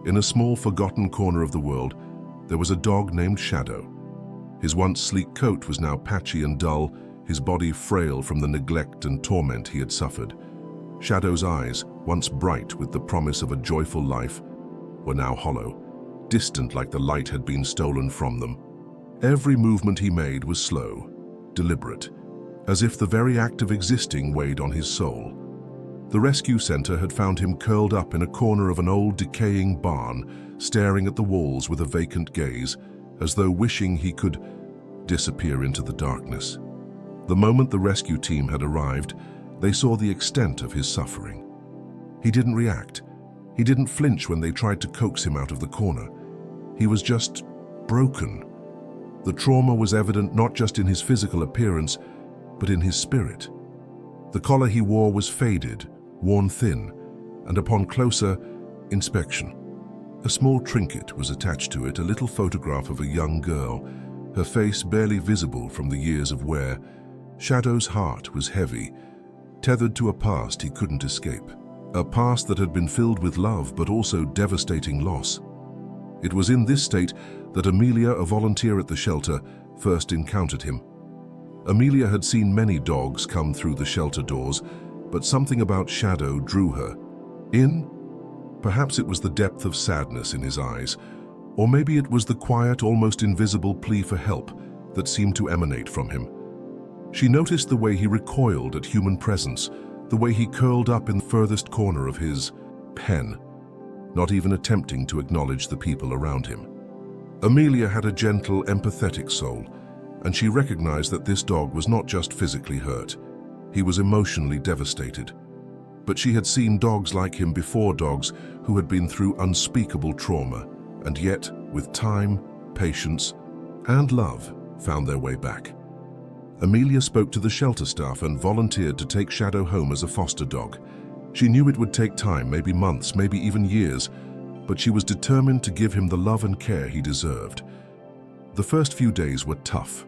In a small, forgotten corner of the world, there was a dog named Shadow. His once sleek coat was now patchy and dull, his body frail from the neglect and torment he had suffered. Shadow's eyes, once bright with the promise of a joyful life, were now hollow, distant like the light had been stolen from them. Every movement he made was slow, deliberate, as if the very act of existing weighed on his soul. The rescue center had found him curled up in a corner of an old decaying barn, staring at the walls with a vacant gaze, as though wishing he could disappear into the darkness. The moment the rescue team had arrived, they saw the extent of his suffering. He didn't react. He didn't flinch when they tried to coax him out of the corner. He was just broken. The trauma was evident not just in his physical appearance, but in his spirit. The collar he wore was faded, worn thin, and upon closer inspection, a small trinket was attached to it, a little photograph of a young girl, her face barely visible from the years of wear. Shadow's heart was heavy, tethered to a past he couldn't escape. A past that had been filled with love but also devastating loss. It was in this state that Amelia, a volunteer at the shelter, first encountered him. Amelia had seen many dogs come through the shelter doors, but something about Shadow drew her in. Perhaps it was the depth of sadness in his eyes, or maybe it was the quiet, almost invisible plea for help that seemed to emanate from him. She noticed the way he recoiled at human presence, the way he curled up in the furthest corner of his pen, not even attempting to acknowledge the people around him. Amelia had a gentle, empathetic soul, and she recognized that this dog was not just physically hurt. He was emotionally devastated. But she had seen dogs like him before, dogs who had been through unspeakable trauma, and yet, with time, patience, and love, found their way back. Amelia spoke to the shelter staff and volunteered to take Shadow home as a foster dog. She knew it would take time, maybe months, maybe even years, but she was determined to give him the love and care he deserved. The first few days were tough.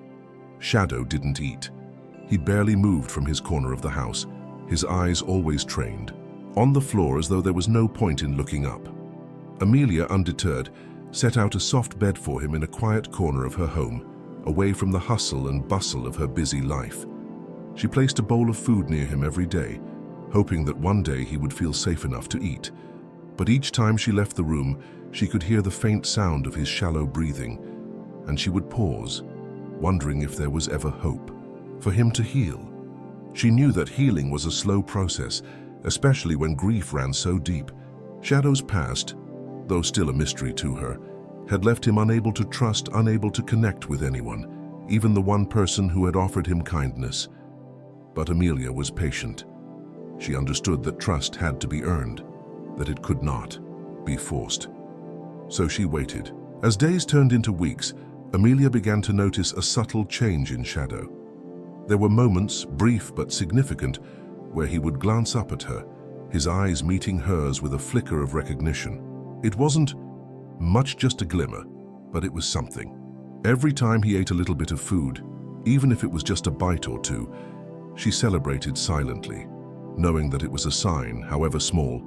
Shadow didn't eat. He barely moved from his corner of the house, his eyes always trained, on the floor as though there was no point in looking up. Amelia, undeterred, set out a soft bed for him in a quiet corner of her home, away from the hustle and bustle of her busy life. She placed a bowl of food near him every day, hoping that one day he would feel safe enough to eat. But each time she left the room, she could hear the faint sound of his shallow breathing, and she would pause, wondering if there was ever hope for him to heal. She knew that healing was a slow process, especially when grief ran so deep. Shadow's past, though still a mystery to her, had left him unable to trust, unable to connect with anyone, even the one person who had offered him kindness. But Amelia was patient. She understood that trust had to be earned, that it could not be forced. So she waited. As days turned into weeks, Amelia began to notice a subtle change in Shadow. There were moments, brief but significant, where he would glance up at her, his eyes meeting hers with a flicker of recognition. It wasn't much, just a glimmer, but it was something. Every time he ate a little bit of food, even if it was just a bite or two, she celebrated silently, knowing that it was a sign, however small,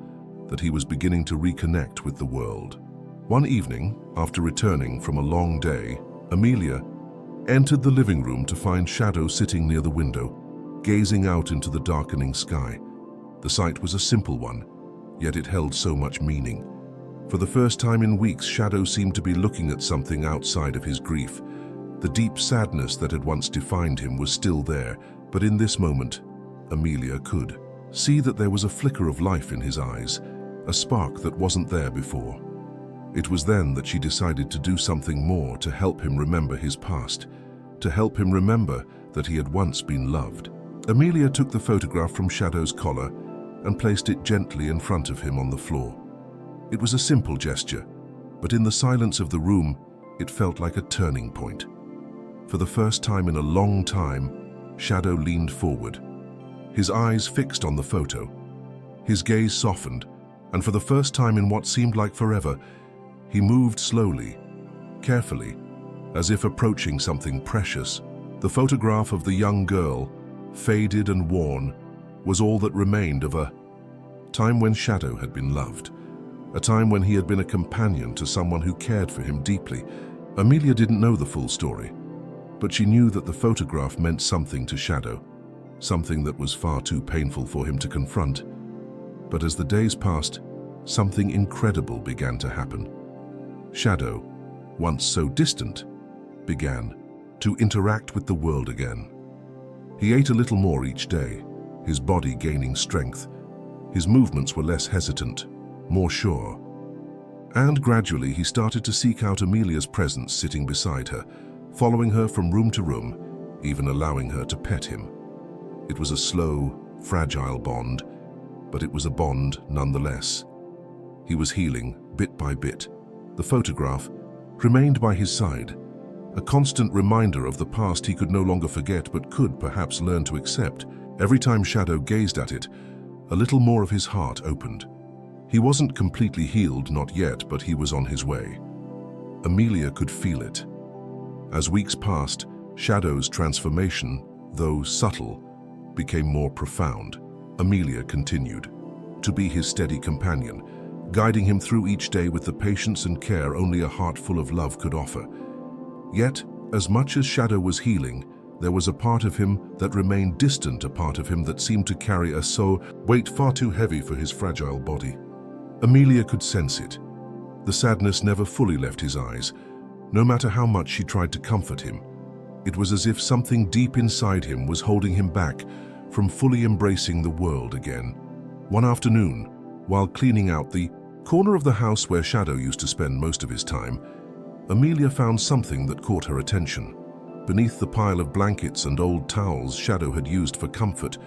that he was beginning to reconnect with the world. One evening, after returning from a long day, Amelia entered the living room to find Shadow sitting near the window, gazing out into the darkening sky. The sight was a simple one, yet it held so much meaning. For the first time in weeks, Shadow seemed to be looking at something outside of his grief. The deep sadness that had once defined him was still there, but in this moment, Amelia could see that there was a flicker of life in his eyes, a spark that wasn't there before. It was then that she decided to do something more to help him remember his past, to help him remember that he had once been loved. Amelia took the photograph from Shadow's collar and placed it gently in front of him on the floor. It was a simple gesture, but in the silence of the room, it felt like a turning point. For the first time in a long time, Shadow leaned forward, his eyes fixed on the photo. His gaze softened, and for the first time in what seemed like forever, he moved slowly, carefully, as if approaching something precious. The photograph of the young girl, faded and worn, was all that remained of a time when Shadow had been loved. a time when he had been a companion to someone who cared for him deeply. Amelia didn't know the full story, but she knew that the photograph meant something to Shadow, something that was far too painful for him to confront. But as the days passed, something incredible began to happen. Shadow, once so distant, began to interact with the world again. He ate a little more each day, his body gaining strength. His movements were less hesitant, more sure. And gradually he started to seek out Amelia's presence sitting beside her, following her from room to room, even allowing her to pet him. It was a slow, fragile bond, but it was a bond nonetheless. He was healing, bit by bit. The photograph remained by his side, a constant reminder of the past he could no longer forget but could perhaps learn to accept. Every time Shadow gazed at it, a little more of his heart opened. He wasn't completely healed, not yet, but he was on his way. Amelia could feel it. As weeks passed, Shadow's transformation, though subtle, became more profound. Amelia continued to be his steady companion, guiding him through each day with the patience and care only a heart full of love could offer. Yet, as much as Shadow was healing, there was a part of him that remained distant, a part of him that seemed to carry a weight far too heavy for his fragile body. Amelia could sense it. The sadness never fully left his eyes, no matter how much she tried to comfort him. It was as if something deep inside him was holding him back from fully embracing the world again. One afternoon, while cleaning out the corner of the house where Shadow used to spend most of his time, Amelia found something that caught her attention. Beneath the pile of blankets and old towels Shadow had used for comfort,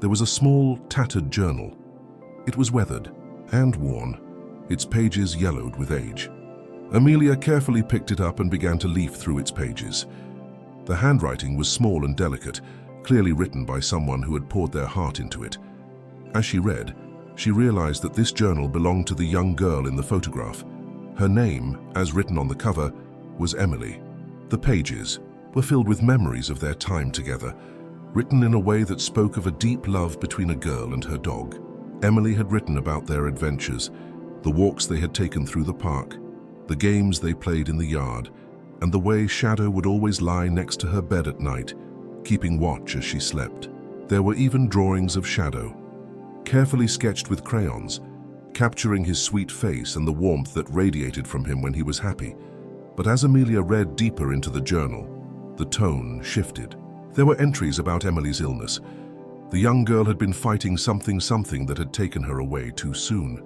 there was a small, tattered journal. It was weathered and worn, its pages yellowed with age. Amelia carefully picked it up and began to leaf through its pages. The handwriting was small and delicate, clearly written by someone who had poured their heart into it. As she read, she realized that this journal belonged to the young girl in the photograph. Her name, as written on the cover, was Emily. The pages were filled with memories of their time together, written in a way that spoke of a deep love between a girl and her dog. Emily had written about their adventures, the walks they had taken through the park, the games they played in the yard, and the way Shadow would always lie next to her bed at night, keeping watch as she slept. There were even drawings of Shadow, carefully sketched with crayons, capturing his sweet face and the warmth that radiated from him when he was happy. But as Amelia read deeper into the journal, the tone shifted. There were entries about Emily's illness. The young girl had been fighting something that had taken her away too soon.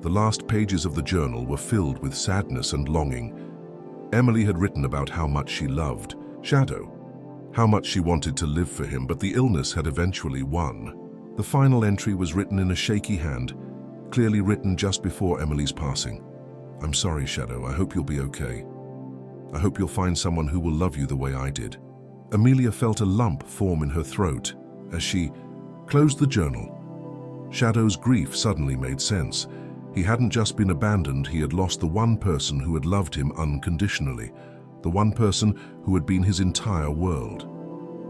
The last pages of the journal were filled with sadness and longing. Emily had written about how much she loved Shadow, how much she wanted to live for him, but the illness had eventually won. The final entry was written in a shaky hand, clearly written just before Emily's passing. "I'm sorry, Shadow. I hope you'll be okay. I hope you'll find someone who will love you the way I did." Amelia felt a lump form in her throat as she closed the journal. Shadow's grief suddenly made sense. He hadn't just been abandoned, he had lost the one person who had loved him unconditionally, the one person who had been his entire world.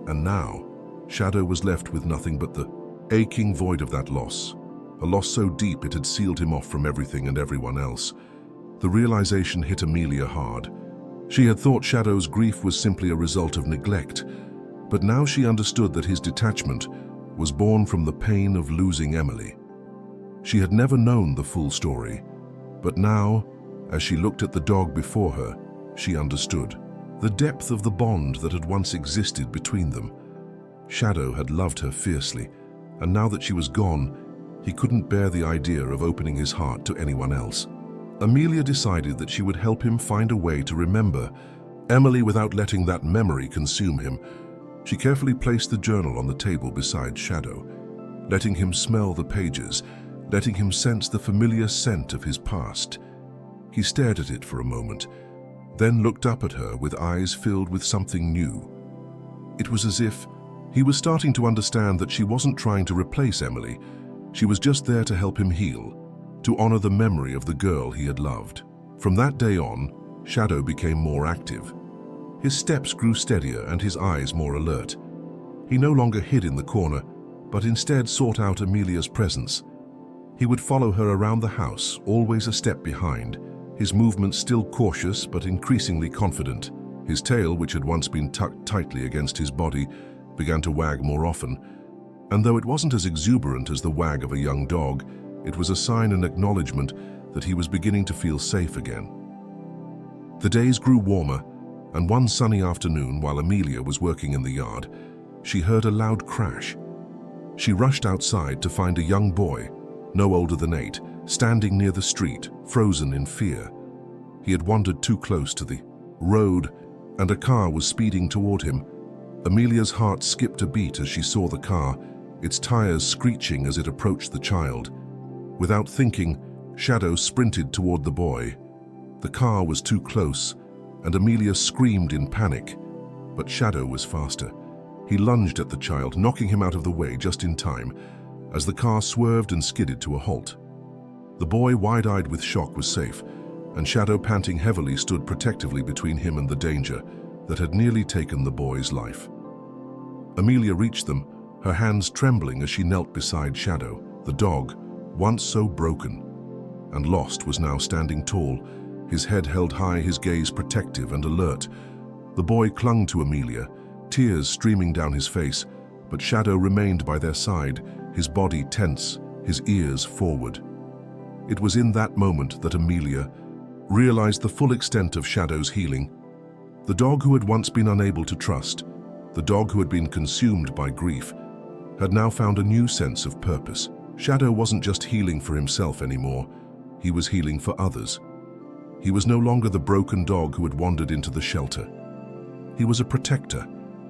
And now, Shadow was left with nothing but the aching void of that loss, a loss so deep it had sealed him off from everything and everyone else. The realization hit Amelia hard. She had thought Shadow's grief was simply a result of neglect, but now she understood that his detachment was born from the pain of losing Emily. She had never known the full story, but now, as she looked at the dog before her, she understood the depth of the bond that had once existed between them. Shadow had loved her fiercely, and now that she was gone, he couldn't bear the idea of opening his heart to anyone else. Amelia decided that she would help him find a way to remember Emily without letting that memory consume him. She carefully placed the journal on the table beside Shadow, letting him smell the pages, letting him sense the familiar scent of his past. He stared at it for a moment, then looked up at her with eyes filled with something new. It was as if he was starting to understand that she wasn't trying to replace Emily. She was just there to help him heal, to honor the memory of the girl he had loved. From that day on, Shadow became more active. His steps grew steadier and his eyes more alert. He no longer hid in the corner, but instead sought out Amelia's presence. He would follow her around the house, always a step behind, his movements still cautious but increasingly confident. His tail, which had once been tucked tightly against his body, began to wag more often, and though it wasn't as exuberant as the wag of a young dog, it was a sign and acknowledgement that he was beginning to feel safe again. The days grew warmer, and one sunny afternoon, while Amelia was working in the yard, she heard a loud crash. She rushed outside to find a young boy, no older than 8, standing near the street, frozen in fear. He had wandered too close to the road, and a car was speeding toward him. Amelia's heart skipped a beat as she saw the car, its tires screeching as it approached the child. Without thinking, Shadow sprinted toward the boy. The car was too close, and Amelia screamed in panic. But Shadow was faster. He lunged at the child, knocking him out of the way just in time, as the car swerved and skidded to a halt. The boy, wide-eyed with shock, was safe, and Shadow, panting heavily, stood protectively between him and the danger that had nearly taken the boy's life. Amelia reached them, her hands trembling as she knelt beside Shadow. The dog, once so broken and lost, was now standing tall, his head held high, his gaze protective and alert. The boy clung to Amelia, tears streaming down his face, but Shadow remained by their side, his body tense, his ears forward. It was in that moment that Amelia realized the full extent of Shadow's healing. The dog who had once been unable to trust, the dog who had been consumed by grief, had now found a new sense of purpose. Shadow wasn't just healing for himself anymore, he was healing for others. He was no longer the broken dog who had wandered into the shelter. He was a protector,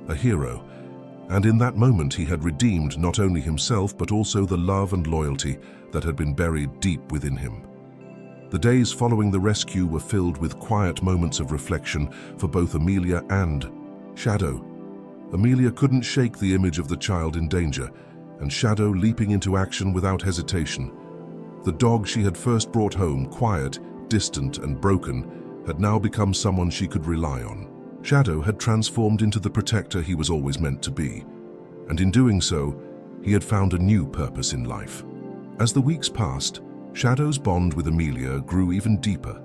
a hero, and in that moment he had redeemed not only himself but also the love and loyalty that had been buried deep within him. The days following the rescue were filled with quiet moments of reflection for both Amelia and Shadow. Amelia couldn't shake the image of the child in danger, and Shadow leaping into action without hesitation. The dog she had first brought home, quiet, distant and broken, had now become someone she could rely on. Shadow had transformed into the protector he was always meant to be, and in doing so, he had found a new purpose in life. As the weeks passed, Shadow's bond with Amelia grew even deeper.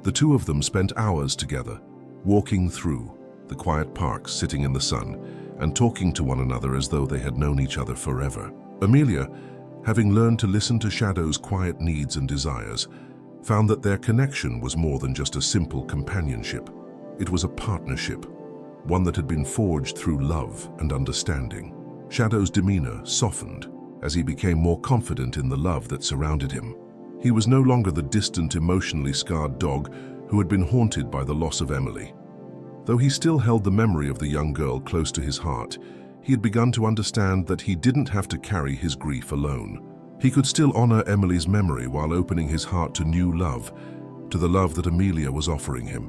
The two of them spent hours together, walking through the quiet parks, sitting in the sun, and talking to one another as though they had known each other forever. Amelia, having learned to listen to Shadow's quiet needs and desires, found that their connection was more than just a simple companionship. It was a partnership, one that had been forged through love and understanding. Shadow's demeanor softened as he became more confident in the love that surrounded him. He was no longer the distant, emotionally scarred dog who had been haunted by the loss of Emily. Though he still held the memory of the young girl close to his heart, he had begun to understand that he didn't have to carry his grief alone. He could still honor Emily's memory while opening his heart to new love, to the love that Amelia was offering him.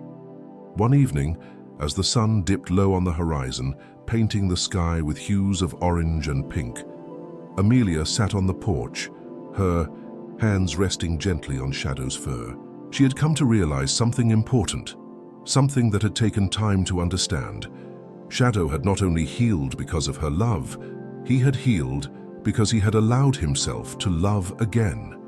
One evening, as the sun dipped low on the horizon, painting the sky with hues of orange and pink, Amelia sat on the porch, her hands resting gently on Shadow's fur. She had come to realize something important, something that had taken time to understand. Shadow had not only healed because of her love, he had healed because he had allowed himself to love again.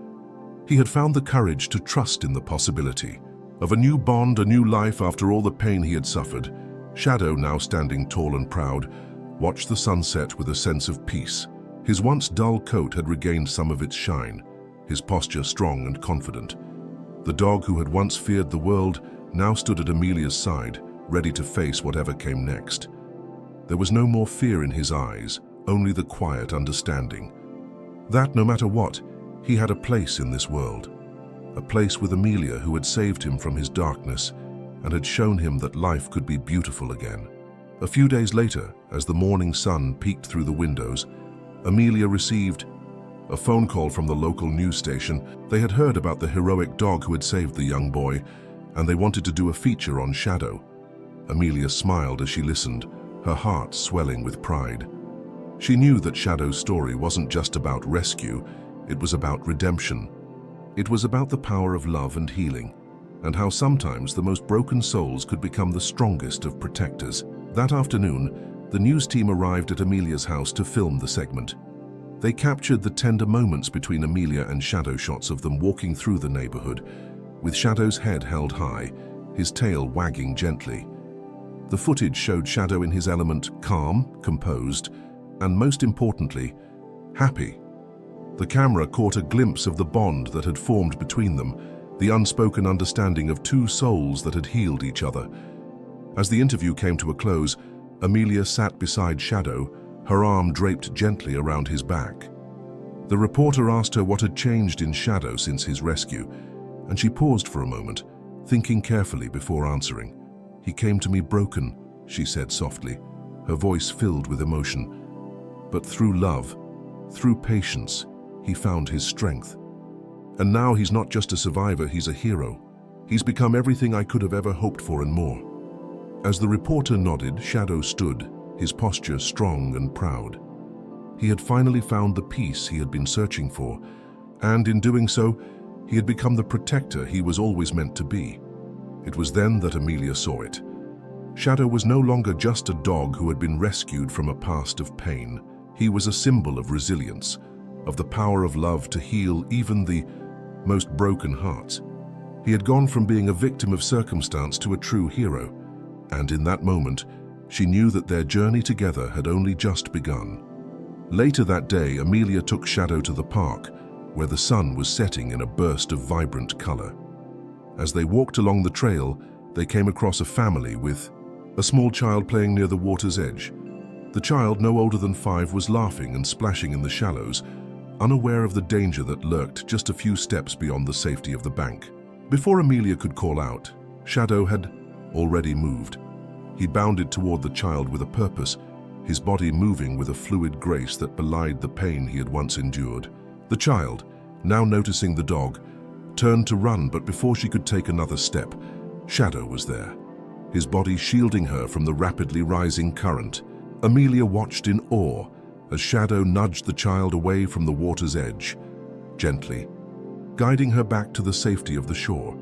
He had found the courage to trust in the possibility of a new bond, a new life after all the pain he had suffered. Shadow, now standing tall and proud, watched the sunset with a sense of peace. His once dull coat had regained some of its shine, his posture strong and confident. The dog who had once feared the world now stood at Amelia's side, ready to face whatever came next. There was no more fear in his eyes, only the quiet understanding that no matter what, he had a place in this world. A place with Amelia, who had saved him from his darkness and had shown him that life could be beautiful again. A few days later, as the morning sun peeked through the windows, Amelia received a phone call from the local news station. They had heard about the heroic dog who had saved the young boy, and they wanted to do a feature on Shadow. Amelia smiled as she listened, her heart swelling with pride. She knew that Shadow's story wasn't just about rescue, it was about redemption. It was about the power of love and healing, and how sometimes the most broken souls could become the strongest of protectors. That afternoon, the news team arrived at Amelia's house to film the segment. They captured the tender moments between Amelia and Shadow, shots of them walking through the neighborhood, with Shadow's head held high, his tail wagging gently. The footage showed Shadow in his element, calm, composed, and most importantly, happy. The camera caught a glimpse of the bond that had formed between them, the unspoken understanding of two souls that had healed each other. As the interview came to a close, Amelia sat beside Shadow, her arm draped gently around his back. The reporter asked her what had changed in Shadow since his rescue, and she paused for a moment, thinking carefully before answering. "He came to me broken," she said softly, her voice filled with emotion. "But through love, through patience, he found his strength. And now he's not just a survivor, he's a hero. He's become everything I could have ever hoped for and more." As the reporter nodded, Shadow stood, his posture strong and proud. He had finally found the peace he had been searching for, and in doing so, he had become the protector he was always meant to be. It was then that Amelia saw it. Shadow was no longer just a dog who had been rescued from a past of pain. He was a symbol of resilience, of the power of love to heal even the most broken hearts. He had gone from being a victim of circumstance to a true hero, and in that moment, she knew that their journey together had only just begun. Later that day, Amelia took Shadow to the park, where the sun was setting in a burst of vibrant color. As they walked along the trail, they came across a family with a small child playing near the water's edge. The child, no older than 5, was laughing and splashing in the shallows, unaware of the danger that lurked just a few steps beyond the safety of the bank. Before Amelia could call out, Shadow had already moved. He bounded toward the child with a purpose, his body moving with a fluid grace that belied the pain he had once endured. The child, now noticing the dog, turned to run, but before she could take another step, Shadow was there, his body shielding her from the rapidly rising current. Amelia watched in awe as Shadow nudged the child away from the water's edge, gently, guiding her back to the safety of the shore.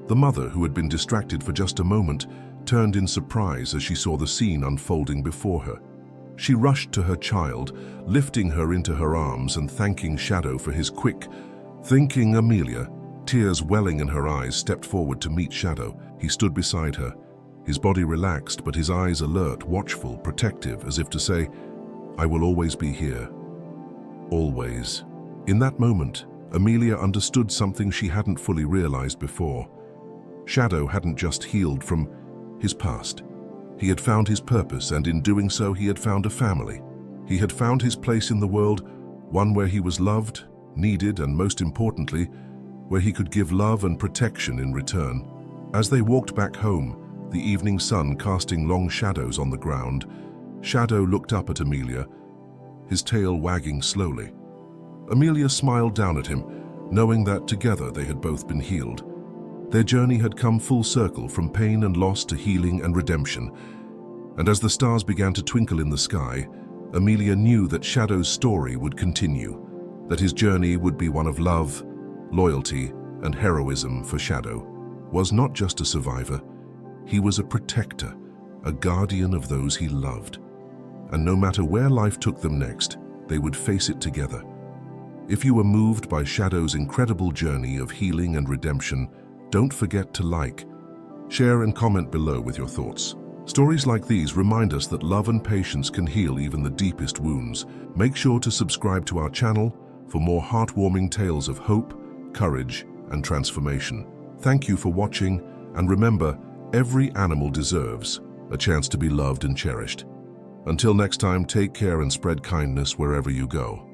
The mother, who had been distracted for just a moment, turned in surprise as she saw the scene unfolding before her. She rushed to her child, lifting her into her arms and thanking Shadow for his quick thinking. Amelia, tears welling in her eyes, stepped forward to meet Shadow. He stood beside her, his body relaxed but his eyes alert, watchful, protective, as if to say, "I will always be here." Always. In that moment, Amelia understood something she hadn't fully realized before. Shadow hadn't just healed from his past. He had found his purpose, and in doing so, he had found a family. He had found his place in the world, one where he was loved, needed, and most importantly, where he could give love and protection in return. As they walked back home, the evening sun casting long shadows on the ground, Shadow looked up at Amelia, his tail wagging slowly. Amelia smiled down at him, knowing that together they had both been healed. Their journey had come full circle, from pain and loss to healing and redemption. And as the stars began to twinkle in the sky, Amelia knew that Shadow's story would continue, that his journey would be one of love, loyalty, and heroism. For Shadow was not just a survivor, he was a protector, a guardian of those he loved. And no matter where life took them next, they would face it together. If you were moved by Shadow's incredible journey of healing and redemption, don't forget to like, share, and comment below with your thoughts. Stories like these remind us that love and patience can heal even the deepest wounds. Make sure to subscribe to our channel for more heartwarming tales of hope, courage, and transformation. Thank you for watching, and remember, every animal deserves a chance to be loved and cherished. Until next time, take care and spread kindness wherever you go.